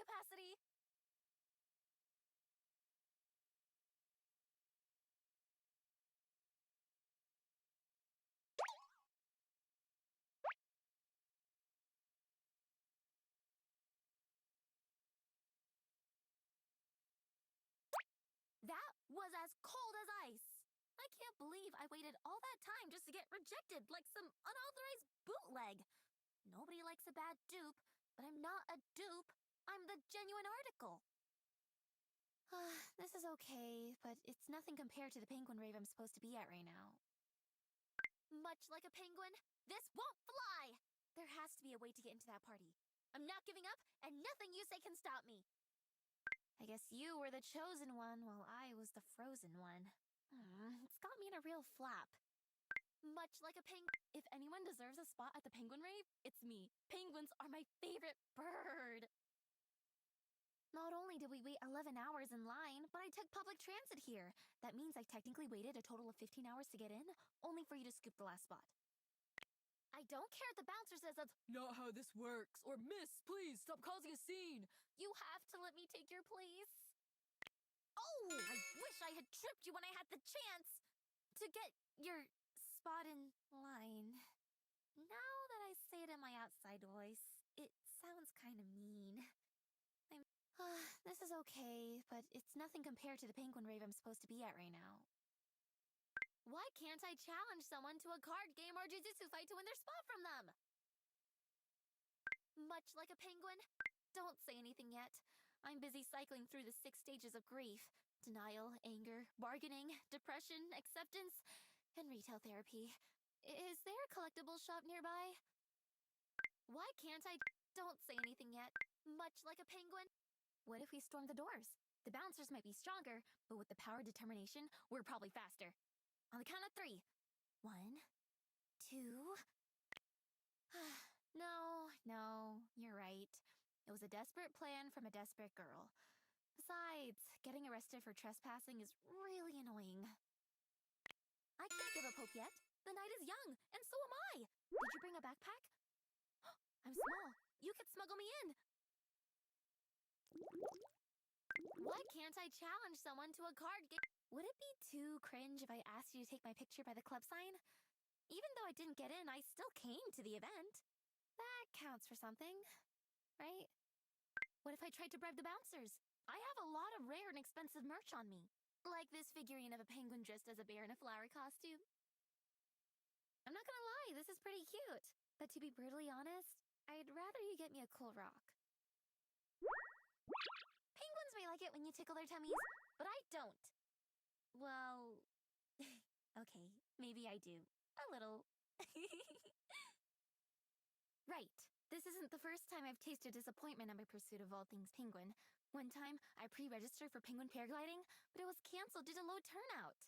capacity. That was as cold as ice. I can't believe I waited all that time just to get rejected like some unauthorized bootleg. Nobody likes a bad dupe, but I'm not a dupe. I'm the genuine article. This is okay, but it's nothing compared to the penguin rave I'm supposed to be at right now. Much like a penguin, this won't fly! There has to be a way to get into that party. I'm not giving up, and nothing you say can stop me. I guess you were the chosen one while I was the frozen one. It's got me in a real flap. Much like a penguin. If anyone deserves a spot at the penguin rave, it's me. Penguins are my favorite bird. Not only did we wait 11 hours in line, but I took public transit here. That means I technically waited a total of 15 hours to get in, only for you to scoop the last spot. I don't care if the bouncer says that's not how this works, or miss, please, stop causing a scene. You have to let me take your place. Oh, I wish I had tripped you when I had the chance to get your spot in line. Now that I say it in my outside voice, it sounds kind of mean. This is okay, but it's nothing compared to the penguin rave I'm supposed to be at right now. Why can't I challenge someone to a card game or jujitsu fight to win their spot from them? Much like a penguin? Don't say anything yet. I'm busy cycling through the 6 stages of grief. Denial, anger, bargaining, depression, acceptance, and retail therapy. Is there a collectibles shop nearby? Why can't I? Don't say anything yet. Much like a penguin? What if we storm the doors? The bouncers might be stronger, but with the power of determination, we're probably faster. On the count of 3. 1, 2... No, you're right. It was a desperate plan from a desperate girl. Besides, getting arrested for trespassing is really annoying. I can't give up hope yet. The night is young, and so am I. Did you bring a backpack? I'm small. You could smuggle me in. Why can't I challenge someone to a card game? Would it be too cringe if I asked you to take my picture by the club sign? Even though I didn't get in, I still came to the event. That counts for something, right? What if I tried to bribe the bouncers? I have a lot of rare and expensive merch on me. Like this figurine of a penguin dressed as a bear in a flower costume. I'm not gonna lie, this is pretty cute. But to be brutally honest, I'd rather you get me a cool rock. Penguins may like it when you tickle their tummies, but I don't. Well, okay, maybe I do. A little. Right. This isn't the first time I've tasted disappointment in my pursuit of all things penguin. One time, I pre-registered for penguin paragliding, but it was canceled due to low turnout.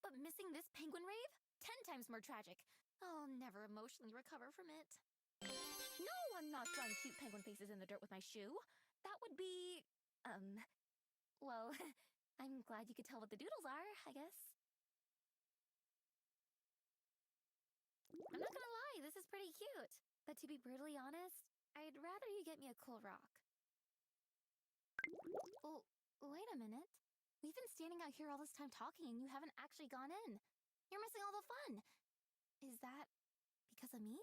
But missing this penguin rave? 10 times more tragic. I'll never emotionally recover from it. No, I'm not drawing cute penguin faces in the dirt with my shoe. That would be... well, I'm glad you could tell what the doodles are, I guess. I'm not gonna lie, this is pretty cute. But to be brutally honest, I'd rather you get me a cool rock. Oh, wait a minute. We've been standing out here all this time talking and you haven't actually gone in. You're missing all the fun. Is that because of me?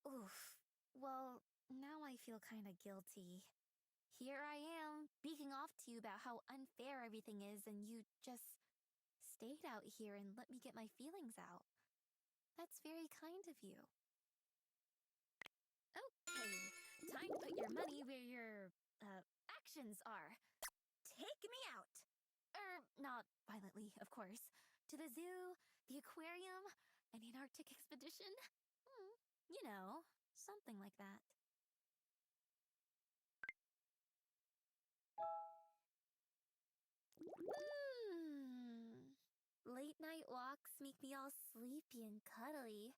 Oof. Well, now I feel kinda guilty. Here I am, beaking off to you about how unfair everything is, and you just stayed out here and let me get my feelings out. That's very kind of you. Okay, time to put your money where your, actions are. Take me out! Not violently, of course. To the zoo, the aquarium, an Antarctic expedition. You know, something like that. Late night walks make me all sleepy and cuddly.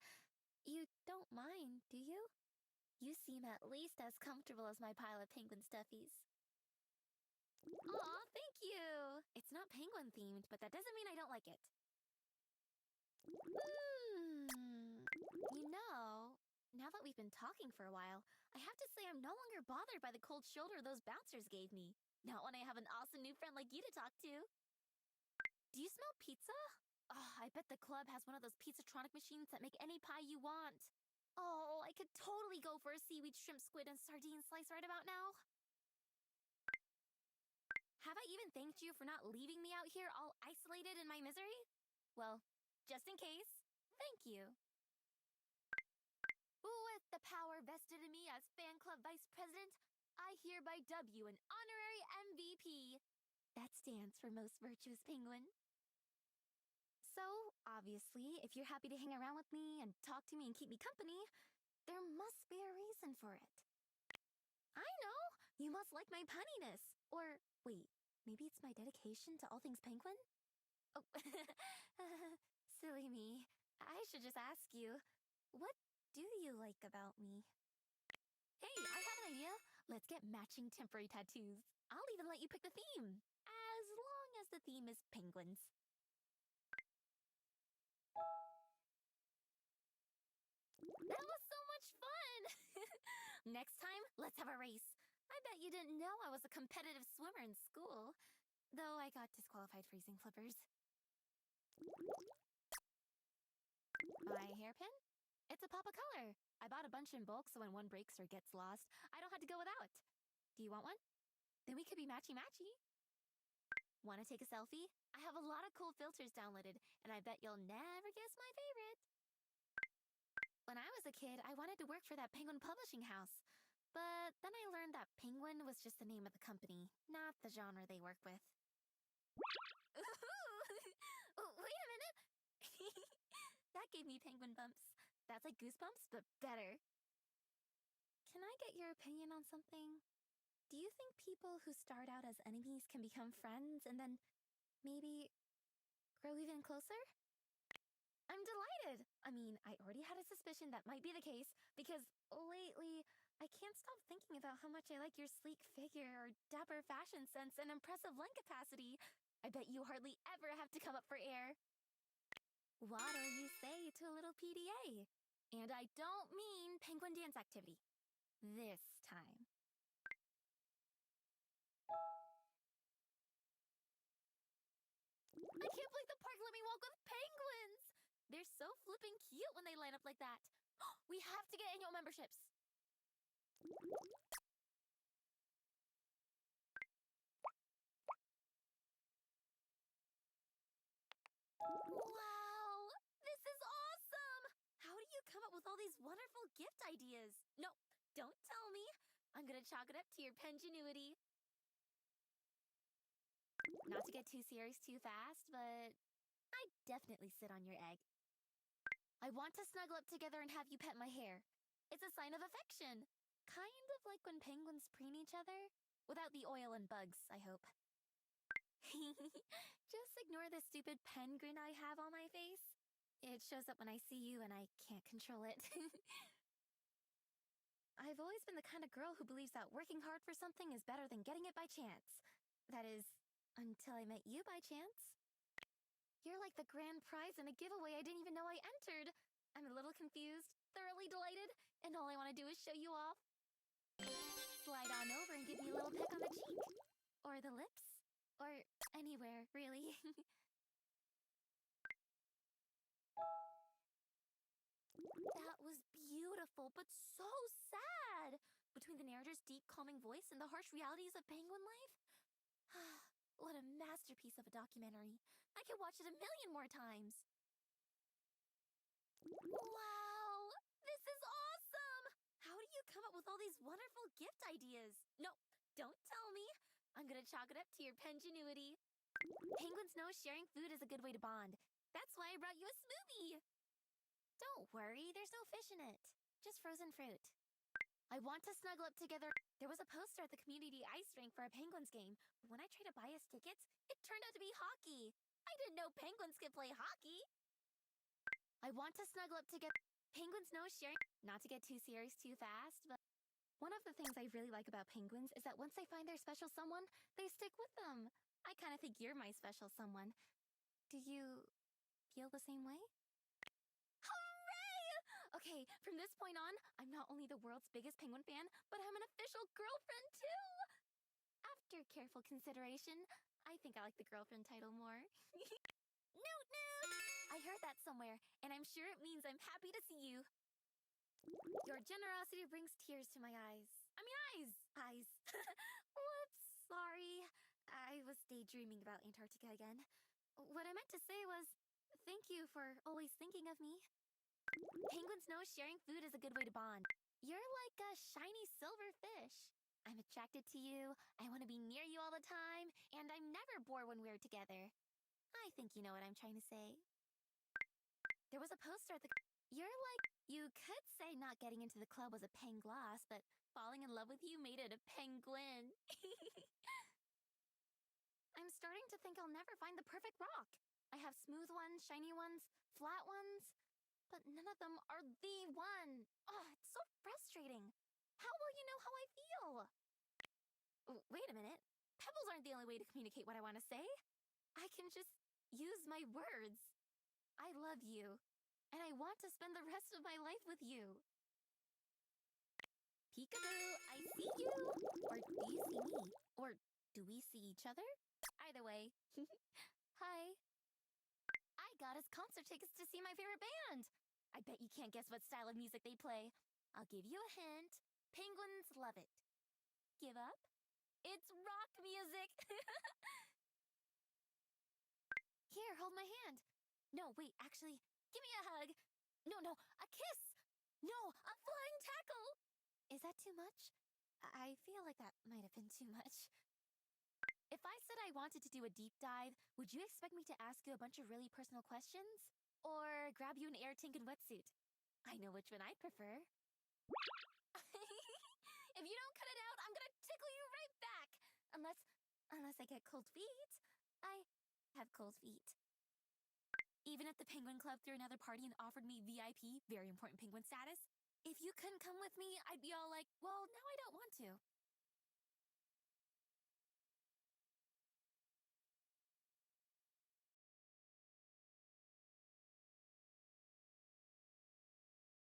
You don't mind, do you? You seem at least as comfortable as my pile of penguin stuffies. Aw, thank you! It's not penguin themed, but that doesn't mean I don't like it. You know, Now that we've been talking for a while, I have to say I'm no longer bothered by the cold shoulder those bouncers gave me. Not when I have an awesome new friend like you to talk to. Do you smell pizza? Oh, I bet the club has one of those pizzatronic machines that make any pie you want. Oh, I could totally go for a seaweed, shrimp, squid, and sardine slice right about now. Have I even thanked you for not leaving me out here all isolated in my misery? Well, just in case, thank you. With the power vested in me as fan club vice president, I hereby dub you an honorary MVP. That stands for most virtuous penguin. So, obviously, if you're happy to hang around with me and talk to me and keep me company, there must be a reason for it. I know! You must like my punniness. Or, wait, maybe it's my dedication to all things penguin? Oh, silly me. I should just ask you, what do you like about me? Hey, I have an idea. Let's get matching temporary tattoos. I'll even let you pick the theme, as long as the theme is penguins. That was so much fun! Next time, let's have a race. I bet you didn't know I was a competitive swimmer in school, though I got disqualified for using flippers. My hairpin? It's a pop of color. I bought a bunch in bulk so when one breaks or gets lost, I don't have to go without. Do you want one? Then we could be matchy-matchy. Want to take a selfie? I have a lot of cool filters downloaded, and I bet you'll never guess my favorite. When I was a kid, I wanted to work for that penguin publishing house. But then I learned that penguin was just the name of the company, not the genre they work with. Oh, wait a minute! That gave me penguin bumps. That's like goosebumps, but better. Can I get your opinion on something? Do you think people who start out as enemies can become friends and then maybe grow even closer? I'm delighted! I mean, I already had a suspicion that might be the case because lately I can't stop thinking about how much I like your sleek figure or dapper fashion sense and impressive lung capacity. I bet you hardly ever have to come up for air. What'll you say to a little PDA? And I don't mean penguin dance activity. This time. I can't believe the park let me walk with penguins! They're so flippin' cute when they line up like that. We have to get annual memberships. Wow! This is awesome! How do you come up with all these wonderful gift ideas? No, don't tell me. I'm gonna chalk it up to your pengenuity. Not to get too serious too fast, but I definitely sit on your egg. I want to snuggle up together and have you pet my hair. It's a sign of affection. Kind of like when penguins preen each other. Without the oil and bugs, I hope. Just ignore the stupid pen grin I have on my face. It shows up when I see you and I can't control it. I've always been the kind of girl who believes that working hard for something is better than getting it by chance. That is, until I met you by chance. You're like the grand prize in a giveaway I didn't even know I entered. I'm a little confused, thoroughly delighted, and all I want to do is show you off. Slide on over and give me a little peck on the cheek. Or the lips. Or anywhere, really. That was beautiful, but so sad. Between the narrator's deep, calming voice and the harsh realities of penguin life. What a masterpiece of a documentary. I could watch it a million more times. Wow! This is awesome! How do you come up with all these wonderful gift ideas? No, don't tell me. I'm gonna chalk it up to your pengenuity. Penguins know sharing food is a good way to bond. That's why I brought you a smoothie. Don't worry, there's no fish in it. Just frozen fruit. I want to snuggle up together. There was a poster at the community ice rink for a Penguins game, but when I tried to buy us tickets, it turned out to be hockey. I didn't know penguins could play hockey. I want to snuggle up together. Penguins know sharing. Not to get too serious too fast, but one of the things I really like about penguins is that once they find their special someone, they stick with them. I kind of think you're my special someone. Do you feel the same way? Hooray! Okay, from this point on, I'm not only the world's biggest penguin fan, but I'm an official girlfriend too! After careful consideration, I think I like the girlfriend title more. Newt Newt! I heard that somewhere, and I'm sure it means I'm happy to see you. Your generosity brings tears to my eyes. I mean eyes! Eyes. Whoops, sorry. I was daydreaming about Antarctica again. What I meant to say was, thank you for always thinking of me. Penguins know sharing food is a good way to bond. You're like a shiny silver fish. I'm attracted to you, I want to be near you all the time, and I'm never bored when we're together. I think you know what I'm trying to say. There was a poster at the... You're like... You could say not getting into the club was a pengloss, but falling in love with you made it a penguin. I'm starting to think I'll never find the perfect rock. I have smooth ones, shiny ones, flat ones, but none of them are the one. Oh, it's so frustrating. How will you know how I feel? Wait a minute. Pebbles aren't the only way to communicate what I want to say. I can just use my words. I love you, and I want to spend the rest of my life with you. Peekaboo, I see you! Or do you see me? Or do we see each other? Either way. Hi. I got us concert tickets to see my favorite band. I bet you can't guess what style of music they play. I'll give you a hint. Penguins love it. Give up? It's rock music! Here, hold my hand. No, wait, actually, give me a hug. No, a kiss! No, a flying tackle! Is that too much? I feel like that might have been too much. If I said I wanted to do a deep dive, would you expect me to ask you a bunch of really personal questions? Or grab you an air tank and wetsuit? I know which one I'd prefer. If you don't cut it out, I'm gonna tickle you right back! Unless I get cold feet. I have cold feet. Even if the Penguin Club threw another party and offered me VIP, very important penguin status, if you couldn't come with me, I'd be all like, well, now I don't want to.